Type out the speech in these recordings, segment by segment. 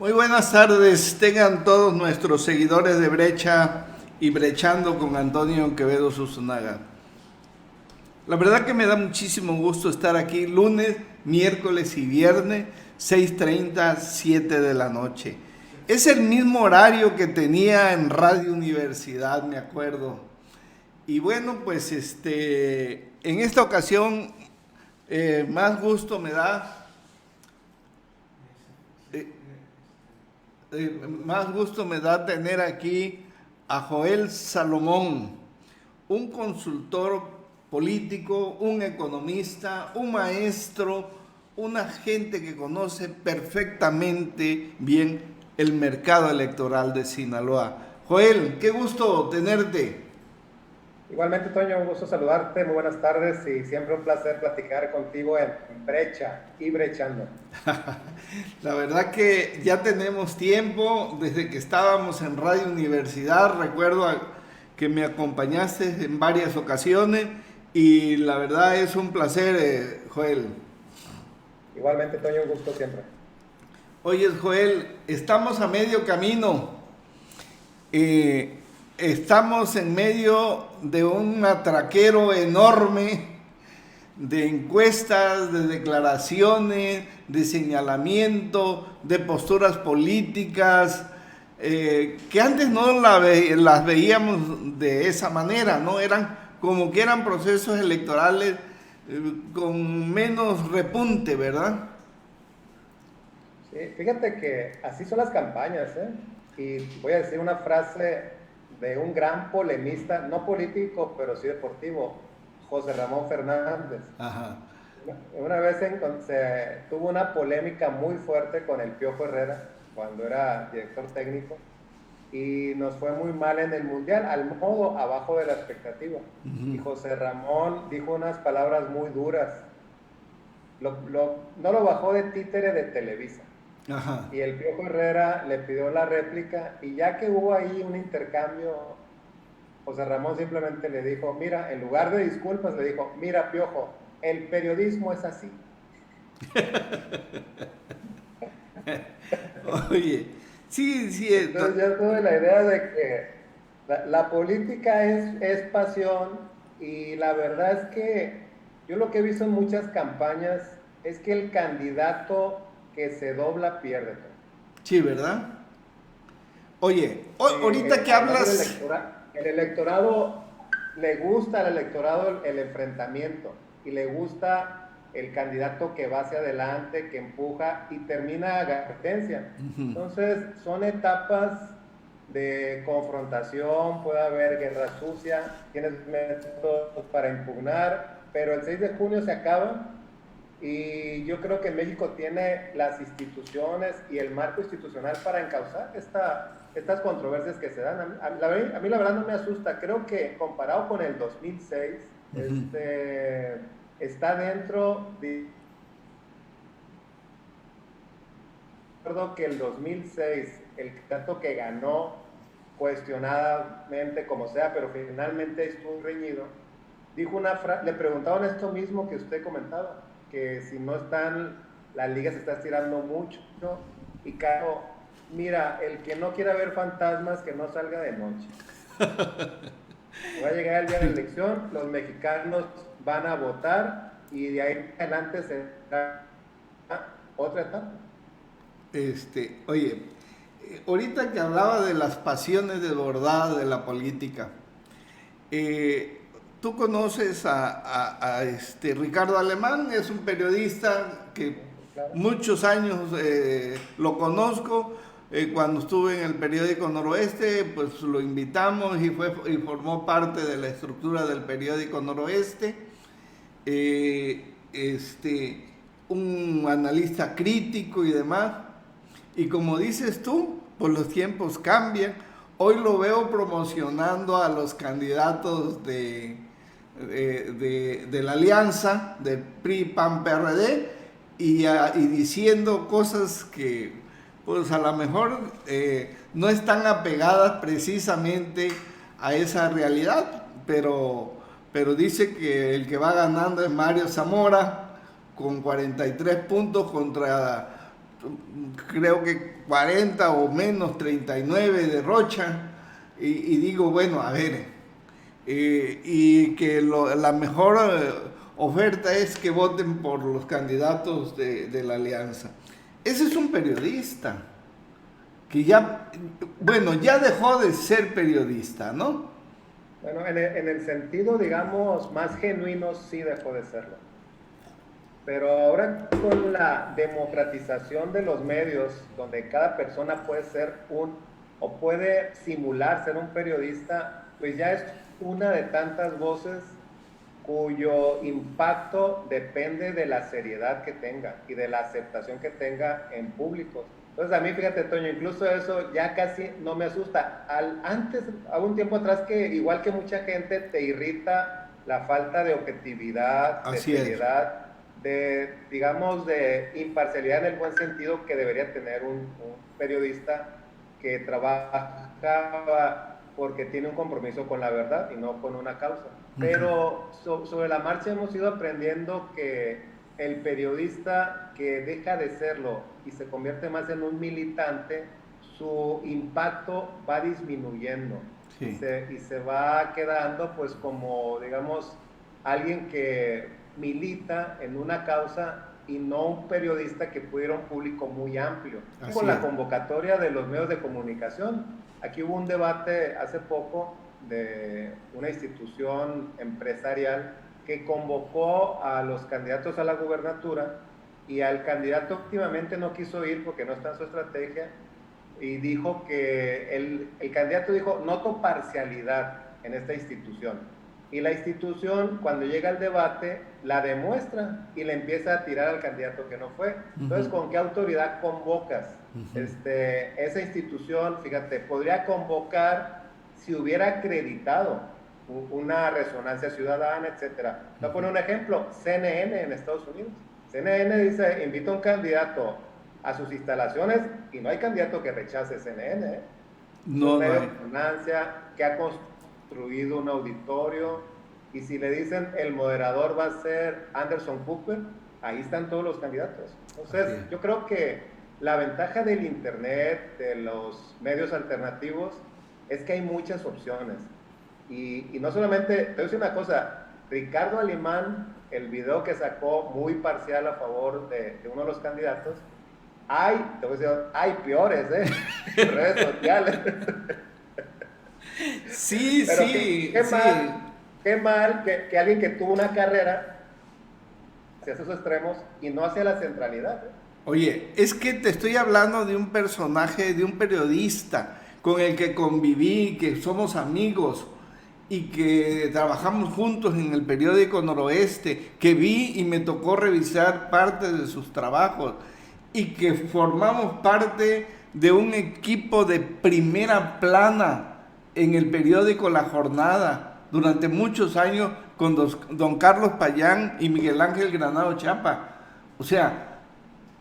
Muy buenas tardes, tengan todos nuestros seguidores de Brecha y Brechando con Antonio Quevedo Susunaga. La verdad que me da muchísimo gusto estar aquí lunes, miércoles y viernes, 6:30, 7 de la noche. Es el mismo horario que tenía en Radio Universidad, me acuerdo. Y bueno, pues en esta ocasión más gusto me da más gusto me da tener aquí a Joel Salomón, un consultor político, un economista, un maestro, una gente que conoce perfectamente bien el mercado electoral de Sinaloa. Joel, qué gusto tenerte. Igualmente, Toño, un gusto saludarte, muy buenas tardes y siempre un placer platicar contigo en Brecha y Brechando. La verdad que ya tenemos tiempo, desde que estábamos en Radio Universidad, recuerdo que me acompañaste en varias ocasiones y la verdad es un placer, Joel. Igualmente, Toño, un gusto siempre. Oye, Joel, estamos a medio camino. Estamos en medio de un atraquero enorme de encuestas, de declaraciones, de señalamiento, de posturas políticas, que antes no las veíamos de esa manera, ¿no? Eran como que eran procesos electorales con menos repunte, ¿verdad? Sí, fíjate que así son las campañas, ¿eh? Y voy a decir una frase de un gran polemista, no político, pero sí deportivo, José Ramón Fernández. Ajá. Una vez se tuvo una polémica muy fuerte con el Piojo Herrera cuando era director técnico y nos fue muy mal en el Mundial, al modo abajo de la expectativa. Y José Ramón dijo unas palabras muy duras. No lo bajó de títere de Televisa. Ajá. Y el Piojo Herrera le pidió la réplica y ya que hubo ahí un intercambio, José Ramón simplemente le dijo, mira, en lugar de disculpas, le dijo, mira, Piojo, el periodismo es así. Oye, sí, sí, Entonces ya tuve la idea de que la política es pasión y la verdad es que yo lo que he visto en muchas campañas es que el candidato que se dobla pierde. sí, ¿verdad? Oye, ahorita que Además hablas, el electorado le gusta al electorado el enfrentamiento y le gusta el candidato que va hacia adelante, que empuja y termina a competencia. Entonces son etapas de confrontación, puede haber guerra sucia, tienes métodos para impugnar, pero el 6 de junio se acaba y yo creo que México tiene las instituciones y el marco institucional para encauzar estas controversias que se dan. A mí la verdad no me asusta, creo que comparado con el 2006, está dentro de... Recuerdo que el 2006, el candidato que ganó cuestionadamente, como sea, pero finalmente estuvo reñido, dijo una frase, le preguntaban esto mismo que usted comentaba, que si no están, la liga se está estirando mucho, y Caro, mira, el que no quiera ver fantasmas, que no salga de noche. Va a llegar el día de la elección, los mexicanos van a votar y de ahí en adelante será otra etapa. Oye, ahorita que hablaba de las pasiones desbordadas de la política, tú conoces a Ricardo Alemán, es un periodista que Claro. muchos años lo conozco. Cuando estuve en el periódico Noroeste, pues lo invitamos y formó parte de la estructura del periódico Noroeste. Un analista crítico y demás. Y como dices tú, pues los tiempos cambian. Hoy lo veo promocionando a los candidatos de la alianza, del PRI, PAN, PRD, y diciendo cosas que pues a lo mejor no están apegadas precisamente a esa realidad, pero dice que el que va ganando es Mario Zamora con 43 puntos contra creo que 40 o menos 39 de Rocha, y digo, bueno, a ver, y que la mejor oferta es que voten por los candidatos de la alianza. Ese es un periodista que ya, bueno, ya dejó de ser periodista, ¿no? Bueno, en el sentido, digamos, más genuino, sí dejó de serlo. Pero ahora con la democratización de los medios, donde cada persona puede ser o puede simular ser un periodista, pues ya es una de tantas voces cuyo impacto depende de la seriedad que tenga y de la aceptación que tenga en público. Entonces a mí, fíjate, Toño, incluso eso ya casi no me asusta. Antes, a un tiempo atrás, que igual que mucha gente, te irrita la falta de objetividad, de seriedad, digamos, de imparcialidad en el buen sentido que debería tener un periodista que trabaja porque tiene un compromiso con la verdad y no con una causa. Pero sobre la marcha hemos ido aprendiendo que el periodista que deja de serlo y se convierte más en un militante, su impacto va disminuyendo, sí, y se va quedando pues como, digamos, alguien que milita en una causa y no un periodista que pudiera un público muy amplio. Con la convocatoria de los medios de comunicación, aquí hubo un debate hace poco de una institución empresarial que convocó a los candidatos a la gubernatura, y al candidato últimamente no quiso ir porque no está en su estrategia, y dijo que el candidato dijo: noto parcialidad en esta institución. Y la institución, cuando llega al debate, la demuestra y le empieza a tirar al candidato que no fue. Entonces, ¿con qué autoridad convocas? Esa institución, fíjate, podría convocar si hubiera acreditado una resonancia ciudadana, etcétera. Voy a poner un ejemplo: CNN en Estados Unidos. CNN dice, invita a un candidato a sus instalaciones, y no hay candidato que rechace CNN. No, no hay. Resonancia, que ha construido un auditorio, y si le dicen el moderador va a ser Anderson Cooper, ahí están todos los candidatos. Entonces, yo creo que la ventaja del internet, de los medios alternativos, es que hay muchas opciones. Y no solamente, te voy a decir una cosa, Ricardo Alemán, el video que sacó muy parcial a favor de uno de los candidatos, te voy a decir, hay peores, en redes sociales. Sí, pero sí. Qué mal que alguien que tuvo una carrera hacia esos extremos y no hacia la centralidad. Oye, es que te estoy hablando de un personaje, de un periodista con el que conviví, que somos amigos y que trabajamos juntos en el periódico Noroeste, que vi y me tocó revisar parte de sus trabajos, y que formamos parte de un equipo de primera plana en el periódico La Jornada durante muchos años con don Carlos Payán y Miguel Ángel Granado Chapa. O sea,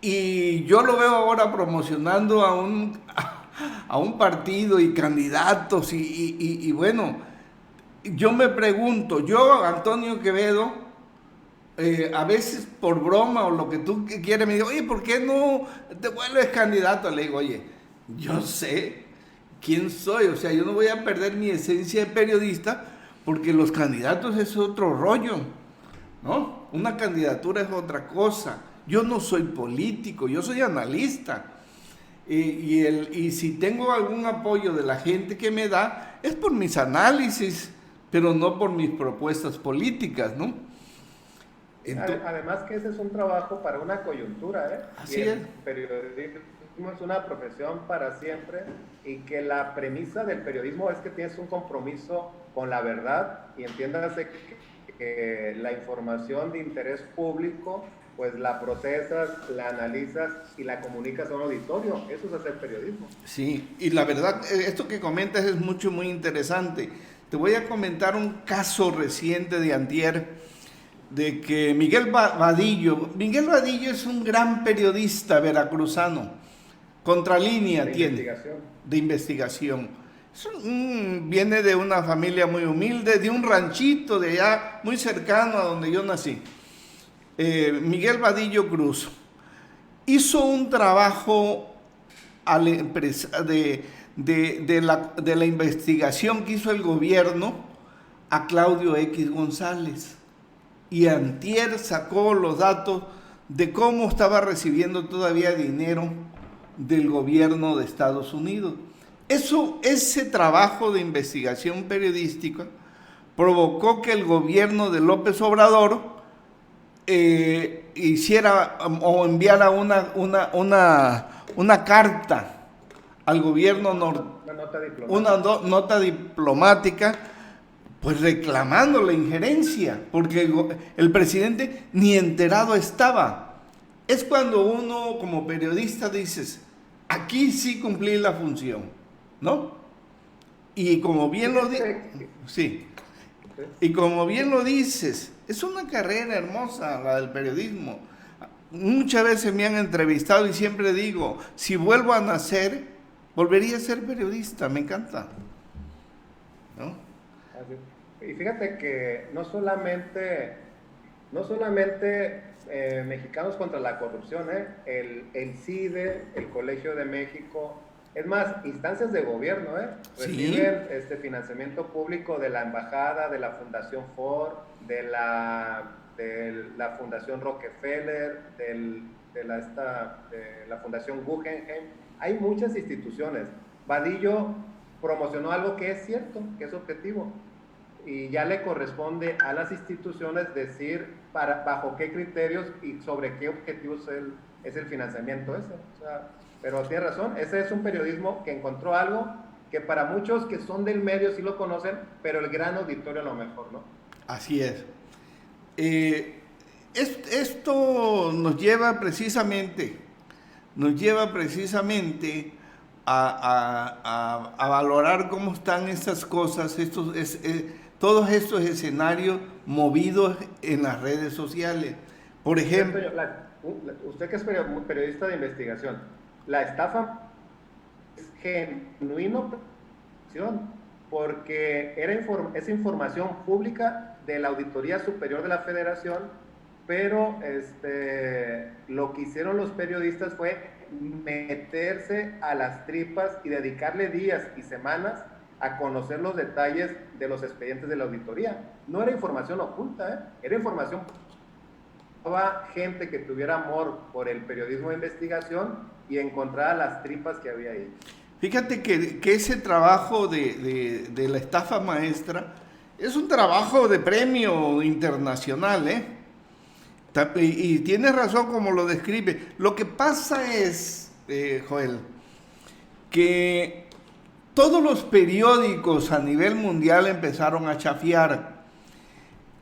y yo lo veo ahora promocionando a un partido y candidatos y bueno, yo me pregunto, Antonio Quevedo, a veces por broma o lo que tú quieres, me digo, oye, ¿por qué no te vuelves candidato? Le digo, oye, yo sé quién soy, o sea, yo no voy a perder mi esencia de periodista, porque los candidatos es otro rollo, ¿no? Una candidatura es otra cosa. Yo no soy político, yo soy analista. Y si tengo algún apoyo de la gente que me da, es por mis análisis, pero no por mis propuestas políticas, ¿no? Además que ese es un trabajo para una coyuntura, Así es. El periodismo es una profesión para siempre, y que la premisa del periodismo es que tienes un compromiso con la verdad, y entiéndase que la información de interés público, pues la procesas, la analizas y la comunicas a un auditorio. Eso es hacer periodismo. Sí, y la verdad, esto que comentas es muy interesante. Te voy a comentar un caso reciente de antier, de que Miguel Vadillo es un gran periodista veracruzano, Contralínea tiene, de investigación. Viene de una familia muy humilde, de un ranchito de allá, muy cercano a donde yo nací. Miguel Vadillo Cruz hizo un trabajo a la empresa de la investigación que hizo el gobierno a Claudio X González. Y antier sacó los datos de cómo estaba recibiendo todavía dinero del gobierno de Estados Unidos. Ese trabajo de investigación periodística provocó que el gobierno de López Obrador hiciera o enviara una carta al gobierno una nota diplomática, pues reclamando la injerencia, porque el presidente ni enterado estaba. Es cuando uno como periodista dices, aquí sí cumplí la función, ¿no? Y como bien lo dices, es una carrera hermosa la del periodismo. Muchas veces me han entrevistado y siempre digo, si vuelvo a nacer, volvería a ser periodista, me encanta, ¿no? Y fíjate que no solamente Mexicanos contra la Corrupción, el CIDE, el Colegio de México, es más, instancias de gobierno, reciben financiamiento público de la Embajada, de la Fundación Ford, de la Fundación Rockefeller, de la Fundación Guggenheim. Hay muchas instituciones. Vadillo promocionó algo que es cierto, que es objetivo, y ya le corresponde a las instituciones decir bajo qué criterios y sobre qué objetivos es el financiamiento ese. O sea, pero tiene razón, ese es un periodismo que encontró algo que para muchos que son del medio sí lo conocen, pero el gran auditorio a lo mejor, ¿no? Así es. Esto nos lleva precisamente a valorar cómo están estas cosas, todos estos escenarios movidos en las redes sociales. Por ejemplo... Usted que es periodista de investigación, la estafa es genuino porque es información pública de la Auditoría Superior de la Federación, pero lo que hicieron los periodistas fue meterse a las tripas y dedicarle días y semanas a conocer los detalles de los expedientes de la auditoría. No era información oculta, era información gente que tuviera amor por el periodismo de investigación y encontrara las tripas que había ahí. Fíjate que ese trabajo de la estafa maestra es un trabajo de premio internacional, y tienes razón como lo describe. Lo que pasa es, Joel, que todos los periódicos a nivel mundial empezaron a chafiar.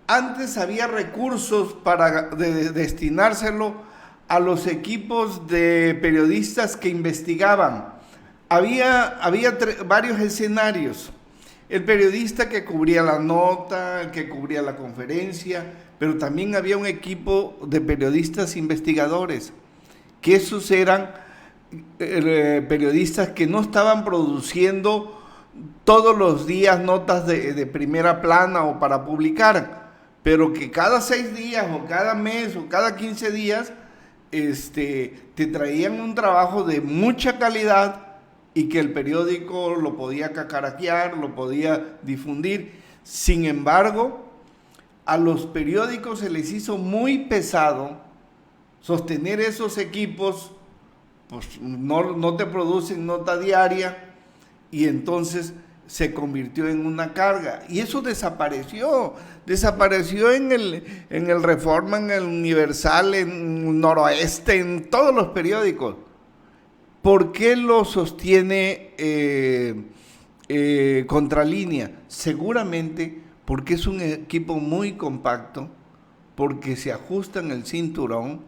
Antes había recursos para destinárselo a los equipos de periodistas que investigaban. Había varios escenarios. El periodista que cubría la nota, el que cubría la conferencia, pero también había un equipo de periodistas investigadores, que esos eran periodistas que no estaban produciendo todos los días notas de primera plana o para publicar, pero que cada 6 días o cada mes o cada 15 días te traían un trabajo de mucha calidad y que el periódico lo podía cacaraquear, lo podía difundir. Sin embargo, a los periódicos se les hizo muy pesado sostener esos equipos, pues no te producen nota diaria y entonces se convirtió en una carga. Y eso desapareció en el Reforma, en el Universal, en el Noroeste, en todos los periódicos. ¿Por qué lo sostiene Contralínea? Seguramente porque es un equipo muy compacto, porque se ajustan el cinturón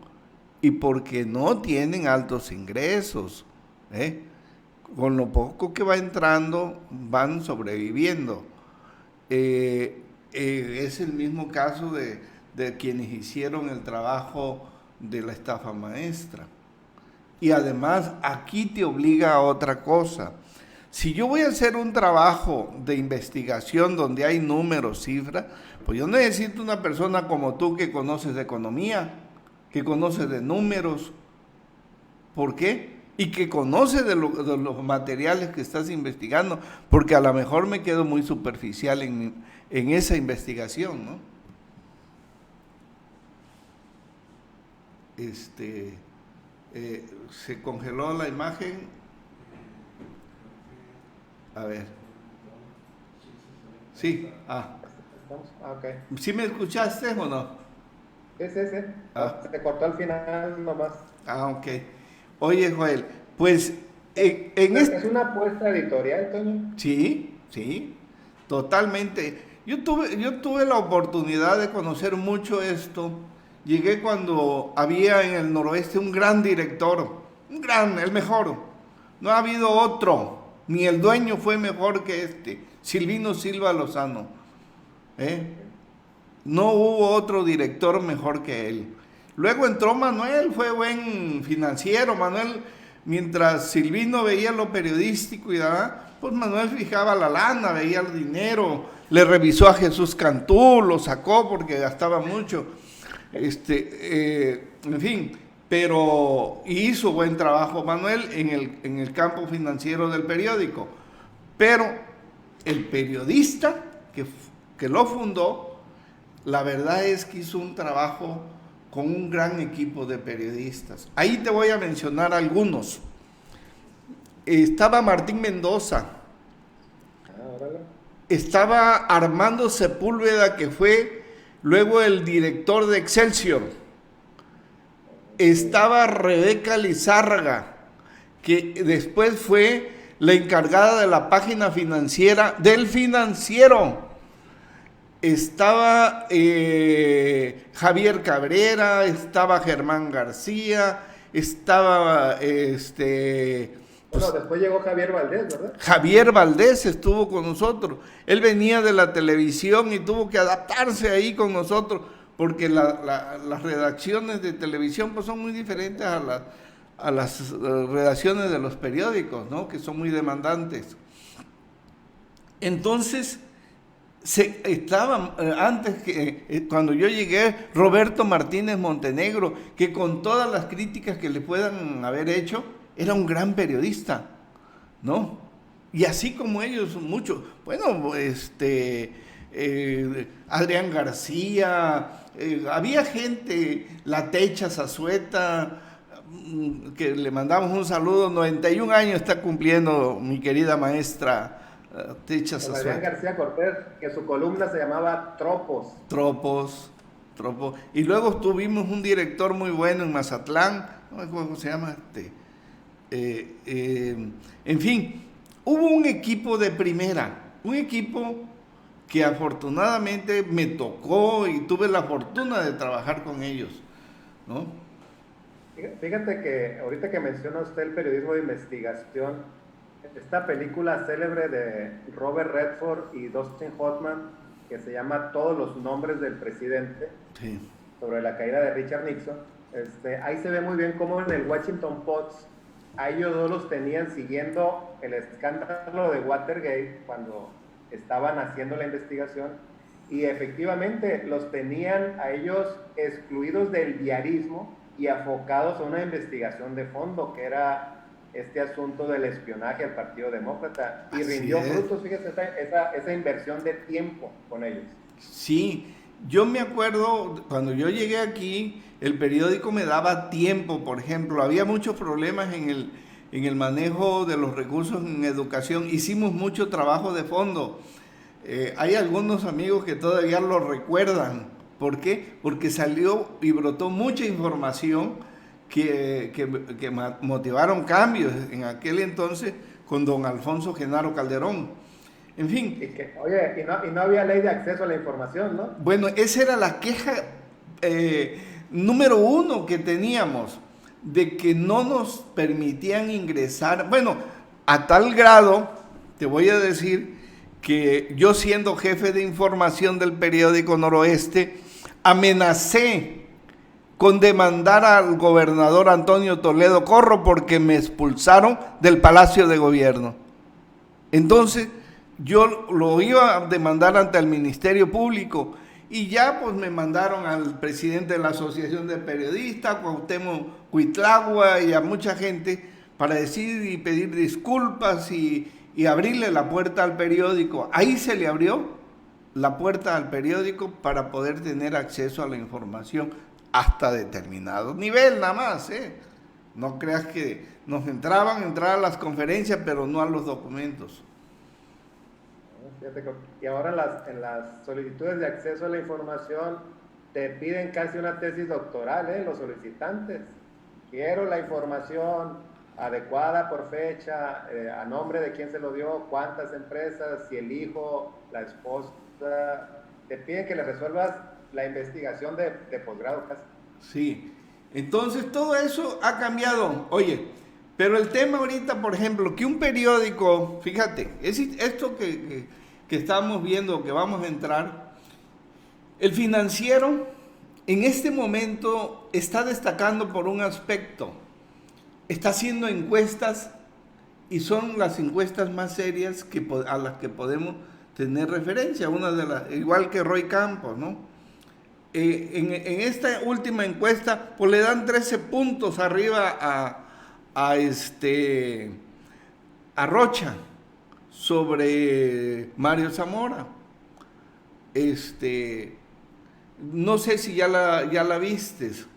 y porque no tienen altos ingresos, Con lo poco que va entrando, van sobreviviendo. Es el mismo caso de quienes hicieron el trabajo de la estafa maestra. Y además, aquí te obliga a otra cosa. Si yo voy a hacer un trabajo de investigación donde hay números, cifras, pues yo necesito una persona como tú que conoces de economía, que conoces de números. ¿Por qué? y que conoce de los materiales que estás investigando, porque a lo mejor me quedo muy superficial en esa investigación, ¿no? Se congeló la imagen. A ver. Sí, Ok. ¿Sí me escuchaste o no? Sí. Ah. Se cortó al final nomás. Ok. Oye, Joel, pues ¿Es una apuesta editorial, Toño? Sí, totalmente. Yo tuve la oportunidad de conocer mucho esto. Llegué cuando había en el noroeste un gran director, el mejor. No ha habido otro, ni el dueño fue mejor que Silvino Silva Lozano. ¿eh? No hubo otro director mejor que él. Luego entró Manuel, fue buen financiero. Manuel, mientras Silvino veía lo periodístico y nada, pues Manuel fijaba la lana, veía el dinero, le revisó a Jesús Cantú, lo sacó porque gastaba mucho. En fin, pero hizo buen trabajo Manuel en el campo financiero del periódico. Pero el periodista que lo fundó, la verdad es que hizo un trabajo con un gran equipo de periodistas. Ahí te voy a mencionar algunos. Estaba Martín Mendoza. Estaba Armando Sepúlveda, que fue luego el director de Excelsior. Estaba Rebeca Lizárraga, que después fue la encargada de la página financiera del Financiero. Estaba Javier Cabrera, estaba Germán García, estaba Bueno, después llegó Javier Valdés, ¿verdad? Javier Valdés estuvo con nosotros. Él venía de la televisión y tuvo que adaptarse ahí con nosotros, porque las redacciones de televisión pues son muy diferentes a las redacciones de los periódicos, ¿no? Que son muy demandantes. Entonces, antes que cuando yo llegué, Roberto Martínez Montenegro, que con todas las críticas que le puedan haber hecho, era un gran periodista, ¿no? Y así como ellos, muchos. Bueno, Adrián García, había gente, La Techa Zazueta, que le mandamos un saludo. 91 años está cumpliendo mi querida maestra Techa Zazueta. Adrián García Cortés, que su columna se llamaba Tropos. Y luego tuvimos un director muy bueno en Mazatlán, no me acuerdo cómo se llama, en fin, hubo un equipo de primera, un equipo que afortunadamente me tocó y tuve la fortuna de trabajar con ellos, ¿no? Fíjate que ahorita que menciona usted el periodismo de investigación, esta película célebre de Robert Redford y Dustin Hoffman, que se llama Todos los nombres del presidente, sí, sobre la caída de Richard Nixon, ahí se ve muy bien cómo en el Washington Post a ellos dos los tenían siguiendo el escándalo de Watergate cuando estaban haciendo la investigación, y efectivamente los tenían a ellos excluidos del diarismo y enfocados a una investigación de fondo, que era este asunto del espionaje al Partido Demócrata, y rindió frutos, fíjese, esa inversión de tiempo con ellos. Sí, yo me acuerdo cuando yo llegué aquí, el periódico me daba tiempo. Por ejemplo, había muchos problemas en el manejo de los recursos en educación. Hicimos mucho trabajo de fondo. Hay algunos amigos que todavía lo recuerdan. ¿Por qué? Porque salió y brotó mucha información que motivaron cambios en aquel entonces con don Alfonso Genaro Calderón. En fin. Y no había ley de acceso a la información, ¿no? Bueno, esa era la queja número uno que teníamos, de que no nos permitían ingresar. Bueno, a tal grado, te voy a decir, que yo, siendo jefe de información del periódico Noroeste, amenacé con demandar al gobernador Antonio Toledo Corro porque me expulsaron del Palacio de Gobierno. Entonces, yo lo iba a demandar ante el Ministerio Público, y ya pues me mandaron al presidente de la Asociación de Periodistas, Cuauhtémoc Cuitlagua, y a mucha gente, para decir y pedir disculpas y abrirle la puerta al periódico. Ahí se le abrió la puerta al periódico para poder tener acceso a la información hasta determinado nivel nada más, ¿eh? No creas que nos entrar a las conferencias, pero no a los documentos. Y ahora en las solicitudes de acceso a la información te piden casi una tesis doctoral, los solicitantes. Quiero la información adecuada por fecha, a nombre de quién se lo dio, cuántas empresas, si el hijo, la esposa. Te piden que le resuelvas la investigación de posgrado casi. Sí, entonces todo eso ha cambiado. Oye, pero el tema ahorita, por ejemplo, que un periódico, fíjate, esto que estamos viendo, que vamos a entrar, el Financiero en este momento está destacando por un aspecto. Está haciendo encuestas y son las encuestas más serias a las que podemos tener referencia. Una de las, igual que Roy Campos, ¿no? En esta última encuesta, pues le dan 13 puntos arriba a Rocha sobre Mario Zamora. No sé si ya la vistes.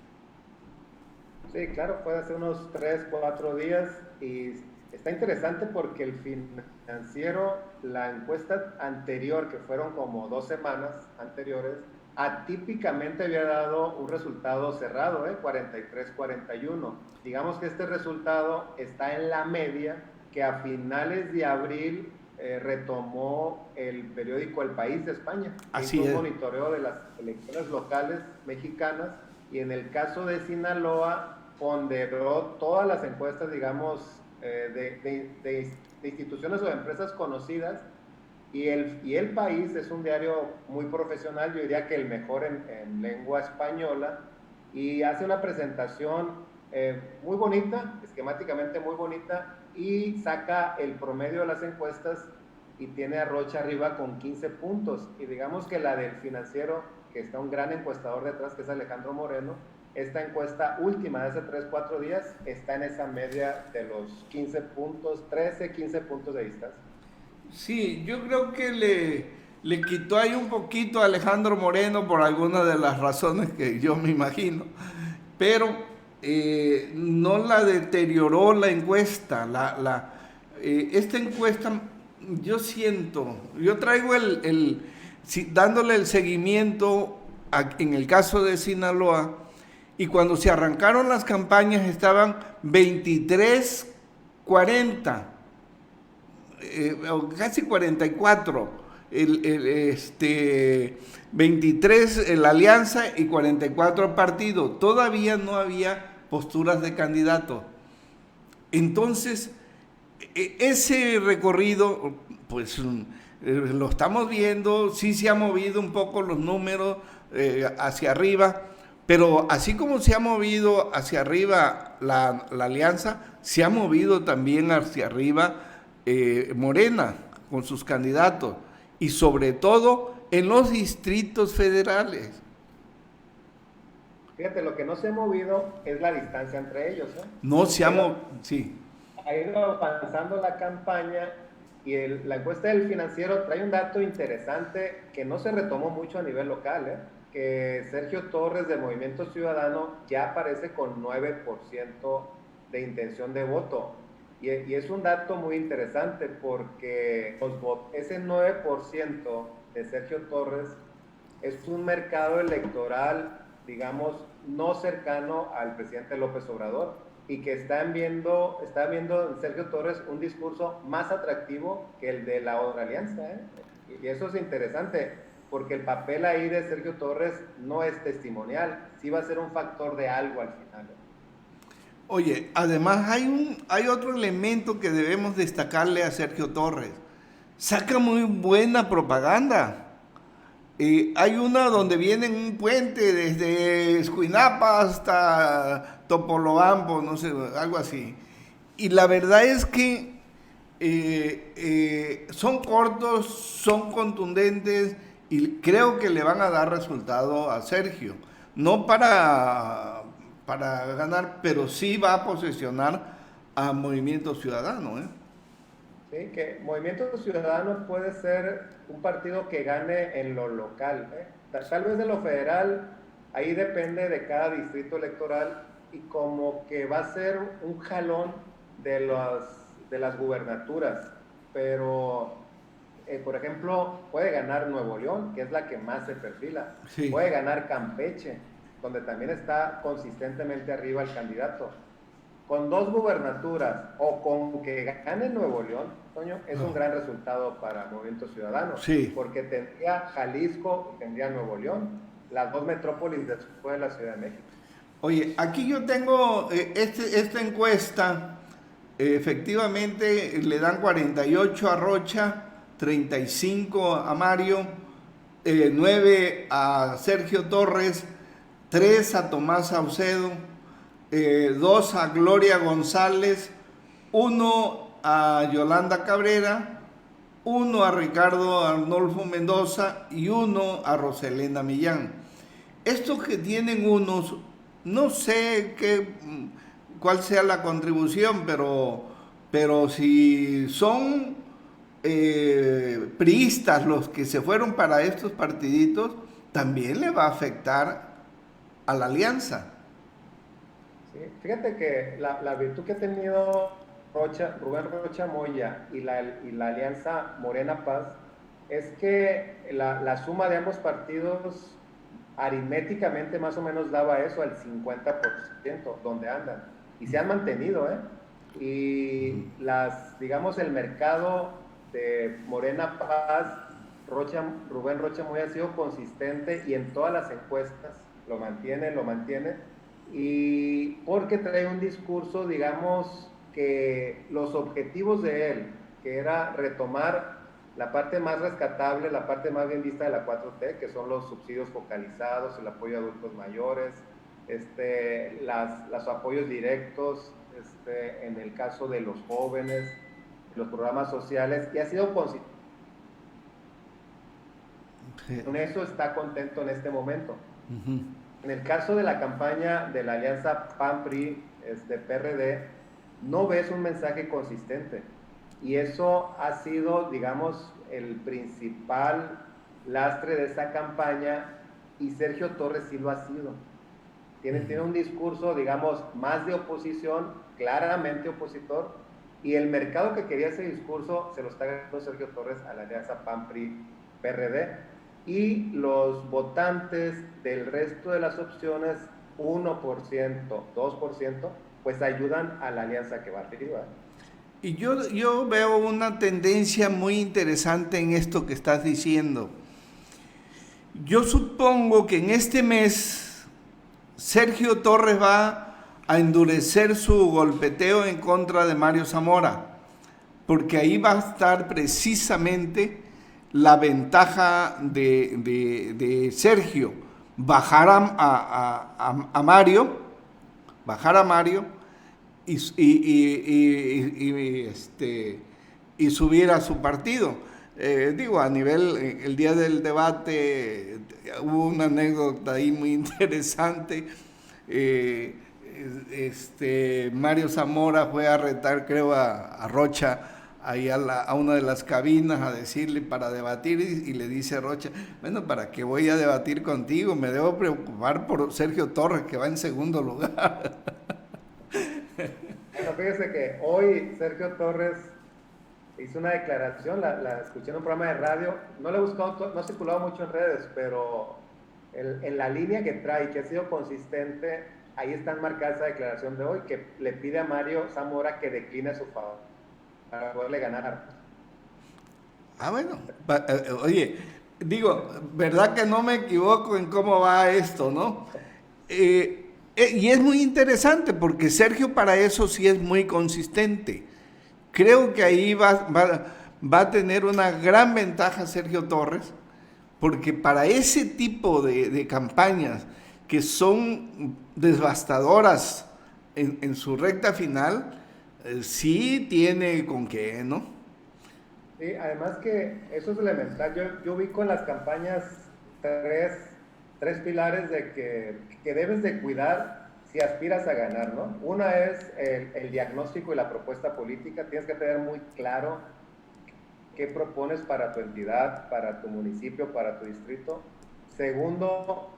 Sí, claro, fue hace unos 3, 4 días y está interesante porque el Financiero, la encuesta anterior, que fueron como 2 semanas anteriores, atípicamente había dado un resultado cerrado, 43-41. Digamos que este resultado está en la media que a finales de abril retomó el periódico El País de España. Así hizo es. un monitoreo de las elecciones locales mexicanas y en el caso de Sinaloa ponderó todas las encuestas, digamos, de instituciones o de empresas conocidas. Y el País es un diario muy profesional, yo diría que el mejor en lengua española, y hace una presentación muy bonita, esquemáticamente muy bonita, y saca el promedio de las encuestas y tiene a Rocha arriba con 15 puntos. Y digamos que la del Financiero, que está un gran encuestador detrás, que es Alejandro Moreno, esta encuesta última de hace 3-4 días está en esa media de los 15 puntos, 13-15 puntos de distancia. Sí, yo creo que le quitó ahí un poquito a Alejandro Moreno por alguna de las razones que yo me imagino, pero no la deterioró la encuesta. Esta encuesta, yo traigo dándole el seguimiento en el caso de Sinaloa, y cuando se arrancaron las campañas estaban 23-40. Casi 44, 23 la alianza y 44 el partido. Todavía no había posturas de candidato. Entonces, ese recorrido, pues lo estamos viendo, sí se han movido un poco los números hacia arriba, pero así como se ha movido hacia arriba la alianza, se ha movido también hacia arriba Morena con sus candidatos y sobre todo en los distritos federales. Fíjate, lo que no se ha movido es la distancia entre ellos. No se ha movido, sí. Ha ido avanzando la campaña y la encuesta del Financiero trae un dato interesante que no se retomó mucho a nivel local, que Sergio Torres de Movimiento Ciudadano ya aparece con 9% de intención de voto. Y es un dato muy interesante porque ese 9% de Sergio Torres es un mercado electoral, digamos, no cercano al presidente López Obrador y que está viendo en Sergio Torres un discurso más atractivo que el de la otra alianza. Y eso es interesante porque el papel ahí de Sergio Torres no es testimonial, sí va a ser un factor de algo al final. Oye, además hay otro elemento que debemos destacarle a Sergio Torres. Saca muy buena propaganda. Hay una donde viene un puente desde Escuinapa hasta Topolobampo, no sé, algo así. Y la verdad es que son cortos, son contundentes y creo que le van a dar resultado a Sergio. No para ganar, pero sí va a posesionar a Movimiento Ciudadano, ¿eh? Sí, que Movimiento Ciudadano puede ser un partido que gane en lo local, ¿eh? Tal vez en lo federal, ahí depende de cada distrito electoral y como que va a ser un jalón de las gubernaturas, pero por ejemplo, puede ganar Nuevo León, que es la que más se perfila, Sí. puede ganar Campeche, donde también está consistentemente arriba el candidato. Con 2 gubernaturas o con que gane Nuevo León, Toño, es un gran resultado para Movimiento Ciudadano, Sí. porque tendría Jalisco y tendría Nuevo León, las 2 metrópolis después de la Ciudad de México. Oye, aquí yo tengo esta encuesta, efectivamente le dan 48 a Rocha, 35 a Mario, 9 a Sergio Torres, 3 a Tomás Saucedo, 2 a Gloria González, 1 a Yolanda Cabrera, 1 a Ricardo Arnolfo Mendoza y 1 a Roselena Millán. Estos que tienen unos, no sé cuál sea la contribución, pero si son priistas los que se fueron para estos partiditos, también le va a afectar a la alianza. ¿Sí? Fíjate que la virtud que ha tenido Rubén Rocha Moya y la alianza Morena Paz es que la suma de ambos partidos aritméticamente más o menos daba eso al 50% donde andan y se han mantenido, ¿eh? Y digamos, el mercado de Morena Paz, Rubén Rocha Moya ha sido consistente y en todas las encuestas lo mantiene, y porque trae un discurso, digamos, que los objetivos de él, que era retomar la parte más rescatable, la parte más bien vista de la 4T, que son los subsidios focalizados, el apoyo a adultos mayores, los apoyos directos, en el caso de los jóvenes, los programas sociales, y ha sido consistente. Con eso está contento en este momento. En el caso de la campaña de la alianza PAN-PRI, PRD, no ves un mensaje consistente. Y eso ha sido, digamos, el principal lastre de esa campaña, y Sergio Torres sí lo ha sido. Tiene un discurso, digamos, más de oposición, claramente opositor, y el mercado que quería ese discurso se lo está ganando Sergio Torres a la alianza PAN-PRI-PRD, y los votantes del resto de las opciones, 1%, 2%, pues ayudan a la alianza que va arriba. Y yo veo una tendencia muy interesante en esto que estás diciendo. Yo supongo que en este mes Sergio Torres va a endurecer su golpeteo en contra de Mario Zamora, porque ahí va a estar precisamente la ventaja de Sergio, bajar a Mario, y subir a su partido. Digo, a nivel, el día del debate hubo una anécdota ahí muy interesante. Mario Zamora fue a retar, creo, a Rocha, ahí a una de las cabinas a decirle para debatir, y le dice Rocha, bueno, ¿para qué voy a debatir contigo? Me debo preocupar por Sergio Torres, que va en segundo lugar. Bueno, fíjese que hoy Sergio Torres hizo una declaración, la escuché en un programa de radio, no le he buscado, no ha circulado mucho en redes, pero en la línea que trae, que ha sido consistente, ahí está enmarcada esa declaración de hoy, que le pide a Mario Zamora que decline a su favor para poderle ganar. Ah, bueno, oye, digo, ¿verdad que no me equivoco en cómo va esto, no? Y es muy interesante porque Sergio para eso sí es muy consistente. Creo que ahí va a tener una gran ventaja Sergio Torres, porque para ese tipo de campañas que son devastadoras en su recta final, sí tiene con qué, ¿no? Sí, además que eso es elemental. Yo vi con las campañas tres pilares que debes de cuidar si aspiras a ganar, ¿no? Una es el diagnóstico y la propuesta política. Tienes que tener muy claro qué propones para tu entidad, para tu municipio, para tu distrito. Segundo,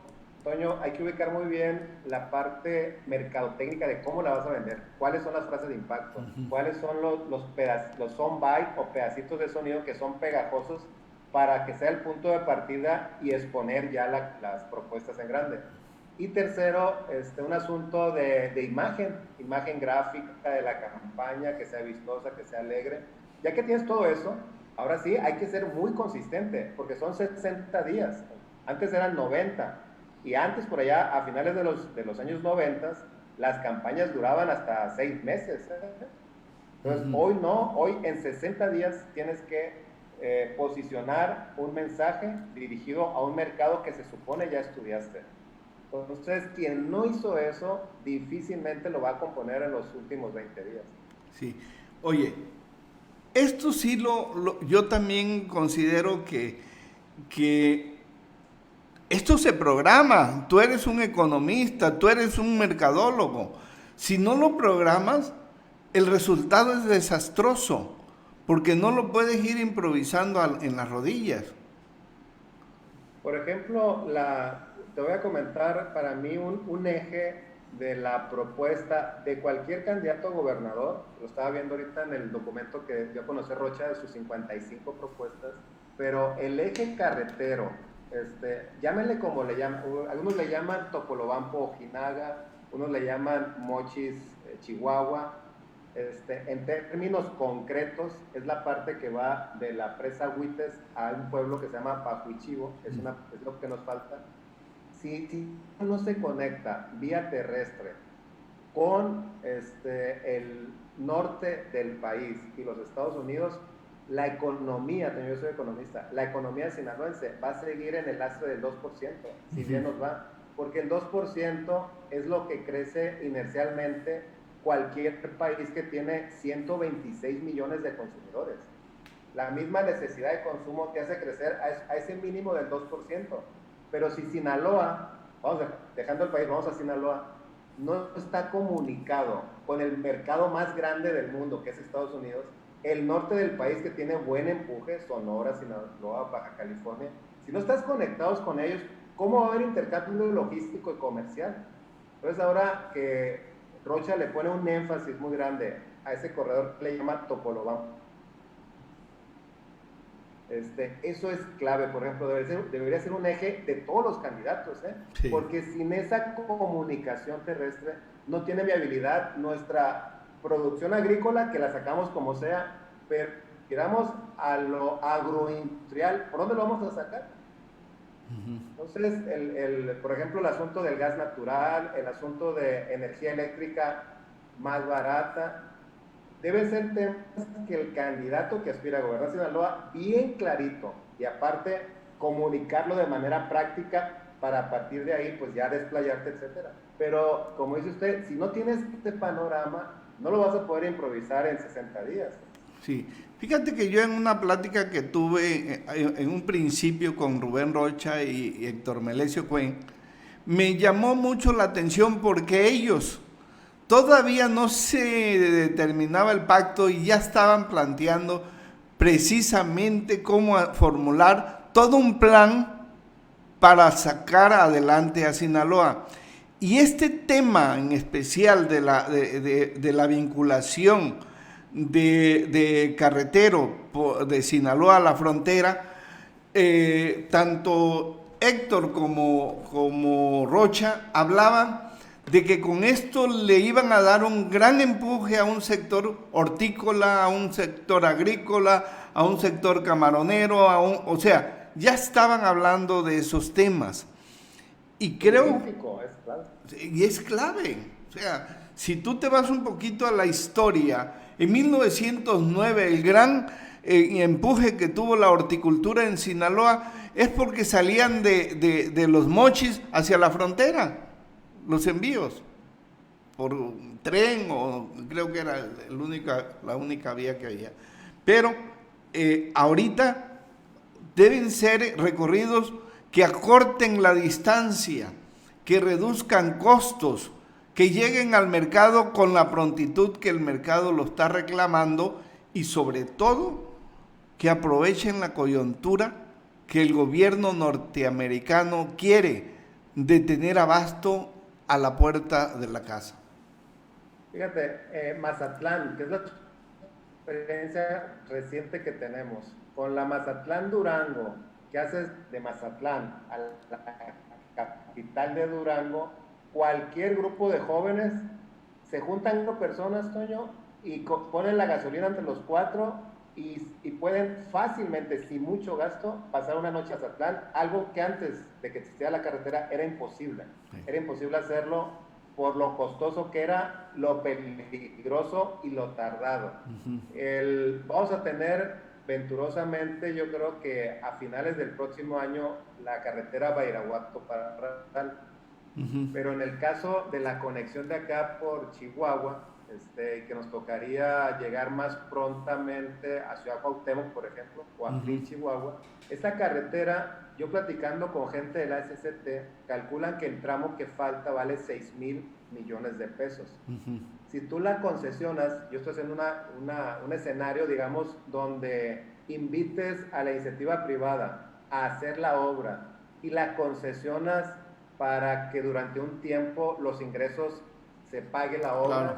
Toño, hay que ubicar muy bien la parte mercadotécnica de cómo la vas a vender, cuáles son las frases de impacto, cuáles son los soundbite o pedacitos de sonido que son pegajosos para que sea el punto de partida y exponer ya las propuestas en grande. Y tercero, un asunto de imagen gráfica de la campaña, que sea vistosa, que sea alegre. Ya que tienes todo eso, ahora sí hay que ser muy consistente, porque son 60 días, antes eran 90. Y antes, por allá, a finales de los años 90, las campañas duraban hasta 6 meses. Entonces, hoy no, hoy en 60 días tienes que posicionar un mensaje dirigido a un mercado que se supone ya estudiaste. Entonces, quien no hizo eso, difícilmente lo va a componer en los últimos 20 días. Sí. Oye, esto sí yo también considero que esto se programa. Tú eres un economista, tú eres un mercadólogo. Si no lo programas, el resultado es desastroso, porque no lo puedes ir improvisando en las rodillas. Por ejemplo, te voy a comentar para mí un eje de la propuesta de cualquier candidato a gobernador. Lo estaba viendo ahorita en el documento que dio a conocer Rocha de sus 55 propuestas, pero el eje carretero, llámenle como le llaman, algunos le llaman Topolobampo Ojinaga, unos le llaman Mochis, Chihuahua. En términos concretos, es la parte que va de la presa Huites a un pueblo que se llama Pajuichivo, es lo que nos falta. Si no se conecta vía terrestre con el norte del país y los Estados Unidos, la economía, yo soy economista, la economía sinaloense va a seguir en el lastre del 2%, si bien nos va, porque el 2% es lo que crece inercialmente cualquier país que tiene 126 millones de consumidores. La misma necesidad de consumo te hace crecer a ese mínimo del 2%. Pero si Sinaloa, dejando el país, vamos a Sinaloa, no está comunicado con el mercado más grande del mundo, que es Estados Unidos, el norte del país que tiene buen empuje, Sonora, Sinaloa, Baja California, si no estás conectados con ellos, ¿cómo va a haber intercambio logístico y comercial? Entonces ahora que Rocha le pone un énfasis muy grande a ese corredor que le llama Topolobampo, eso es clave. Por ejemplo, debería ser un eje de todos los candidatos, sí. Porque sin esa comunicación terrestre no tiene viabilidad nuestra producción agrícola, que la sacamos como sea, pero tiramos a lo agroindustrial, ¿por dónde lo vamos a sacar? Entonces, por ejemplo, el asunto del gas natural, el asunto de energía eléctrica más barata, deben ser temas que el candidato que aspira a gobernar Sinaloa bien clarito, y aparte comunicarlo de manera práctica para a partir de ahí pues ya desplayarte, etcétera. Pero como dice usted, si no tienes este panorama, no lo vas a poder improvisar en 60 días. Sí, fíjate que yo en una plática que tuve en un principio con Rubén Rocha y Héctor Melesio Cuen, me llamó mucho la atención porque ellos todavía no se determinaba el pacto y ya estaban planteando precisamente cómo formular todo un plan para sacar adelante a Sinaloa. Y este tema en especial de la vinculación de carretero de Sinaloa a la frontera, tanto Héctor como Rocha hablaban de que con esto le iban a dar un gran empuje a un sector hortícola, a un sector agrícola, a un sector camaronero, o sea, ya estaban hablando de esos temas. Y creo... Y es clave. O sea, si tú te vas un poquito a la historia, en 1909 el gran empuje que tuvo la horticultura en Sinaloa es porque salían de los mochis hacia la frontera, los envíos, por tren, o creo que era la única vía que había. Pero ahorita deben ser recorridos que acorten la distancia, que reduzcan costos, que lleguen al mercado con la prontitud que el mercado lo está reclamando y sobre todo que aprovechen la coyuntura que el gobierno norteamericano quiere de tener abasto a la puerta de la casa. Fíjate, Mazatlán, que es la experiencia reciente que tenemos, con la Mazatlán Durango, que haces de Mazatlán a la capital de Durango, cualquier grupo de jóvenes se juntan 5 personas, Toño, y ponen la gasolina entre los 4 y pueden fácilmente, sin mucho gasto, pasar una noche a Mazatlán, algo que antes de que existiera la carretera era imposible. Era imposible hacerlo por lo costoso que era, lo peligroso y lo tardado. Vamos a tener venturosamente, yo creo que a finales del próximo año, la carretera Badiraguato-Parral. Pero en el caso de la conexión de acá por Chihuahua, que nos tocaría llegar más prontamente a Ciudad Cuauhtémoc, por ejemplo, o a Chihuahua, esta carretera, yo platicando con gente de la SCT, calculan que el tramo que falta vale 6,000 millones de pesos. Si tú la concesionas, yo estoy haciendo un escenario, digamos, donde invites a la iniciativa privada a hacer la obra y la concesionas para que durante un tiempo los ingresos se pague la obra, claro.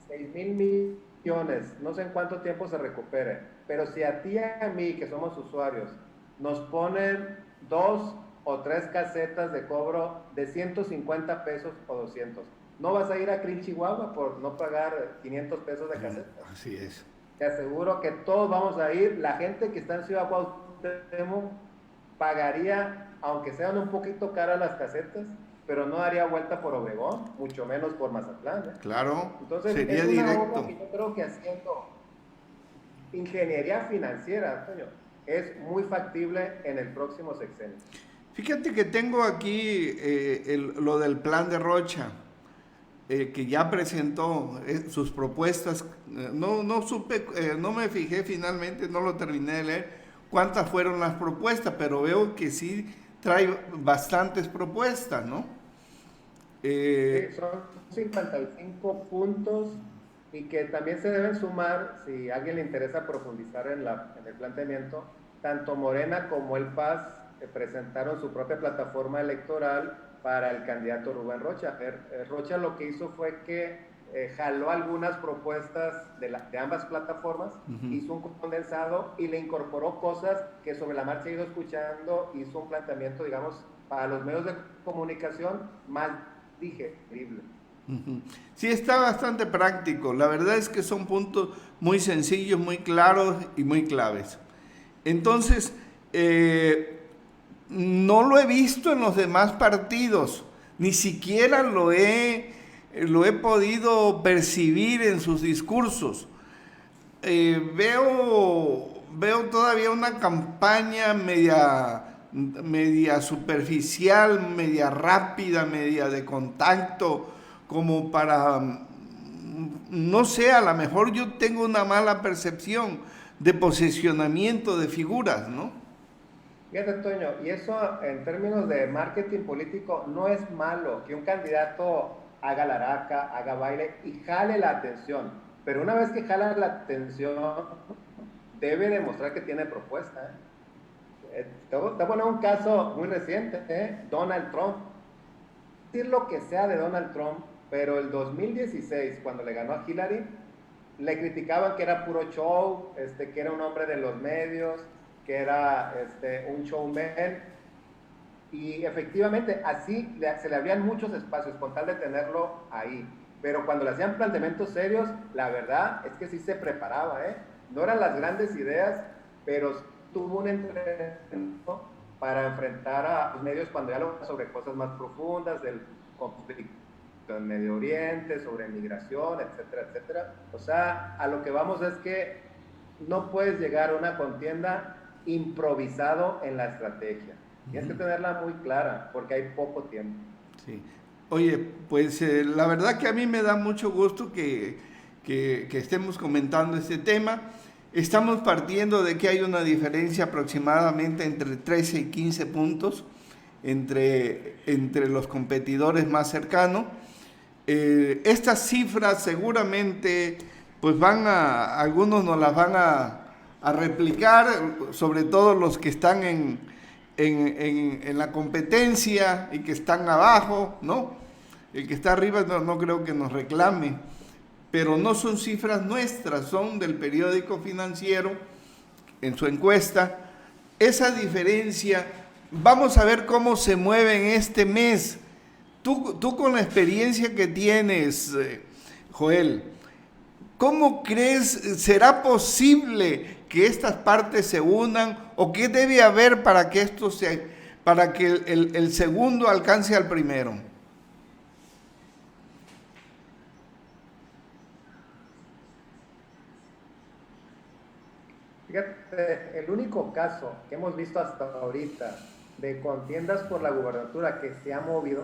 6,000 millones, no sé en cuánto tiempo se recupere, pero si a ti y a mí, que somos usuarios, nos ponen 2 o 3 casetas de cobro de 150 pesos o 200, no vas a ir a Crin, Chihuahua por no pagar 500 pesos de caseta. Así es. Te aseguro que todos vamos a ir, la gente que está en Ciudad Cuauhtémoc pagaría, aunque sean un poquito caras las casetas, pero no daría vuelta por Obregón, mucho menos por Mazatlán. Claro, entonces sería es una directo. obra que yo creo que haciendo ingeniería financiera, Antonio, es muy factible en el próximo sexenio. Fíjate que tengo aquí lo del plan de Rocha, que ya presentó sus propuestas. No supe, no me fijé finalmente, no lo terminé de leer cuántas fueron las propuestas, pero veo que sí trae bastantes propuestas, ¿no? Sí, son 55 puntos y que también se deben sumar, si a alguien le interesa profundizar en el planteamiento, tanto Morena como el PAS presentaron su propia plataforma electoral para el candidato Rubén Rocha. Rocha lo que hizo fue que jaló algunas propuestas de ambas plataformas, hizo un condensado y le incorporó cosas que sobre la marcha he ido escuchando, hizo un planteamiento, digamos, para los medios de comunicación más digerible. Sí, está bastante práctico. La verdad es que son puntos muy sencillos, muy claros y muy claves. Entonces, no lo he visto en los demás partidos, ni siquiera lo he podido percibir en sus discursos. Veo todavía una campaña media superficial, media rápida, media de contacto, como para, no sé, a lo mejor yo tengo una mala percepción de posicionamiento de figuras, ¿no? Fíjate, Toño, y eso en términos de marketing político no es malo, que un candidato haga la haga baile y jale la atención, pero una vez que jala la atención, debe demostrar que tiene propuesta. Te voy a poner un caso muy reciente, Donald Trump. Decir lo que sea de Donald Trump, pero el 2016, cuando le ganó a Hillary, le criticaban que era puro show, que era un hombre de los medios, que era un showman, y efectivamente así se le abrían muchos espacios con tal de tenerlo ahí, pero cuando le hacían planteamientos serios, la verdad es que sí se preparaba, no eran las grandes ideas, pero tuvo un entrenamiento para enfrentar a los medios cuando ya lo sobre cosas más profundas del conflicto en Medio Oriente, sobre migración, etcétera, etcétera. O sea, a lo que vamos es que no puedes llegar a una contienda improvisado en la estrategia. Tienes que tenerla muy clara porque hay poco tiempo. Sí. Oye, pues la verdad que a mí me da mucho gusto que estemos comentando este tema. Estamos partiendo de que hay una diferencia aproximadamente entre 13 y 15 puntos entre los competidores más cercanos. estas cifras seguramente pues algunos nos las van a replicar, sobre todo los que están en la competencia y que están abajo, ¿no? El que está arriba no creo que nos reclame, pero no son cifras nuestras, son del periódico financiero en su encuesta. Esa diferencia, vamos a ver cómo se mueve en este mes. Tú con la experiencia que tienes, Joel, ¿cómo crees será posible que estas partes se unan o qué debe haber para que para que el segundo alcance al primero? Fíjate, el único caso que hemos visto hasta ahorita de contiendas por la gubernatura que se ha movido,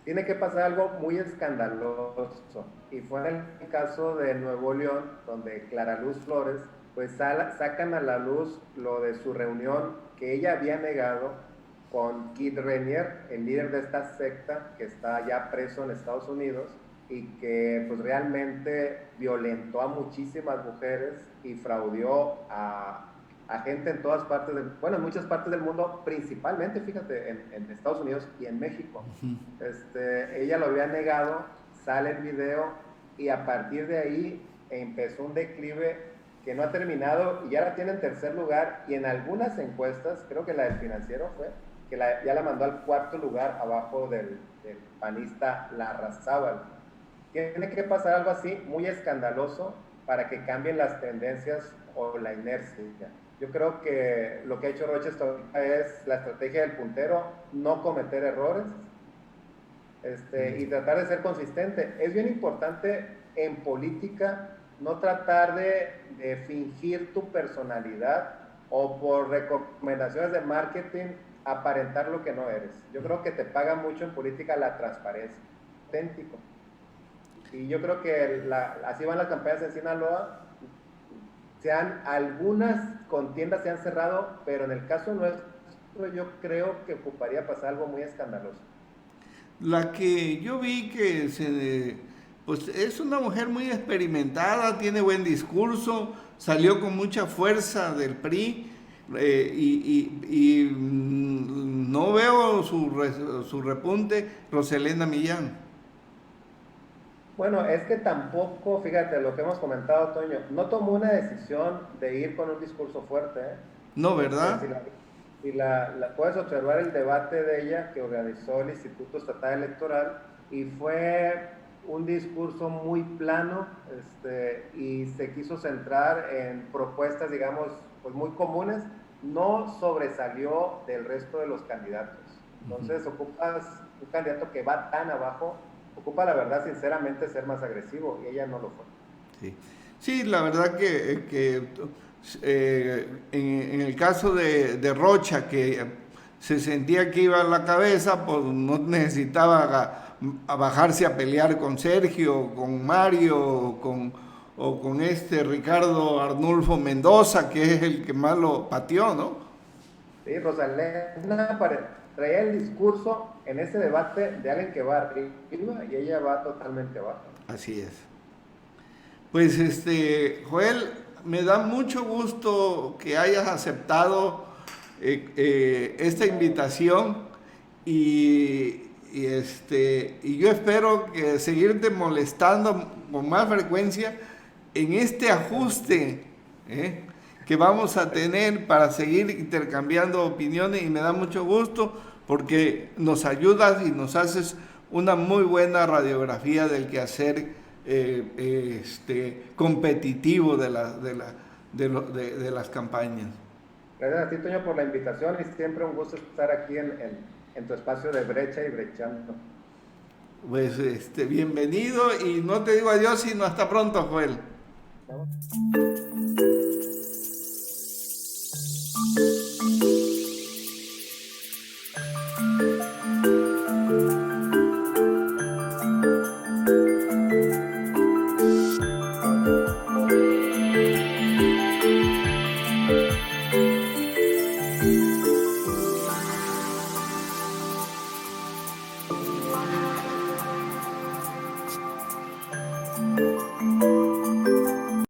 tiene que pasar algo muy escandaloso. Y fue en el caso de Nuevo León, donde Clara Luz Flores, pues sacan a la luz lo de su reunión que ella había negado con Kid Renier, el líder de esta secta que está ya preso en Estados Unidos y que pues realmente violentó a muchísimas mujeres y fraudió a gente en todas partes en muchas partes del mundo, principalmente, fíjate, en Estados Unidos y en México. Ella lo había negado, sale el video y a partir de ahí empezó un declive que no ha terminado y ya la tiene en tercer lugar y en algunas encuestas, creo que la del Financiero fue, que ya la mandó al cuarto lugar abajo del panista Larrazábal. Tiene que pasar algo así muy escandaloso para que cambien las tendencias o la inercia. Yo creo que lo que ha hecho Rocha es la estrategia del puntero, no cometer errores y tratar de ser consistente. Es bien importante en política no tratar de fingir tu personalidad o por recomendaciones de marketing aparentar lo que no eres. Yo creo que te paga mucho en política la transparencia, auténtico. Y yo creo que así van las campañas en Sinaloa. Algunas contiendas se han cerrado, pero en el caso nuestro yo creo que ocuparía pasar algo muy escandaloso. La que yo vi que pues es una mujer muy experimentada, tiene buen discurso, salió con mucha fuerza del PRI y no veo su repunte, Roselena Millán. Bueno, es que tampoco, fíjate, lo que hemos comentado, Toño, no tomó una decisión de ir con un discurso fuerte. No, ¿verdad? Si puedes observar el debate de ella que organizó el Instituto Estatal Electoral y fue un discurso muy plano y se quiso centrar en propuestas, digamos, pues muy comunes, no sobresalió del resto de los candidatos. Entonces, ocupas un candidato que va tan abajo, ocupa la verdad sinceramente ser más agresivo y ella no lo fue. Sí, la verdad que en el caso de Rocha, que se sentía que iba a la cabeza, pues no necesitaba bajarse a pelear con Sergio, con Mario o con Ricardo Arnulfo Mendoza, que es el que más lo pateó, ¿no? Sí, Rosalena traía el discurso en ese debate de alguien que va arriba y ella va totalmente abajo. Así es. Pues Joel, me da mucho gusto que hayas aceptado esta invitación y yo espero que seguirte molestando con más frecuencia en este ajuste que vamos a tener para seguir intercambiando opiniones, y me da mucho gusto porque nos ayudas y nos haces una muy buena radiografía del quehacer competitivo de las campañas. Gracias a ti, Toño, por la invitación y siempre un gusto estar aquí en tu espacio de brecha y brechando. Pues bienvenido y no te digo adiós sino hasta pronto, Joel.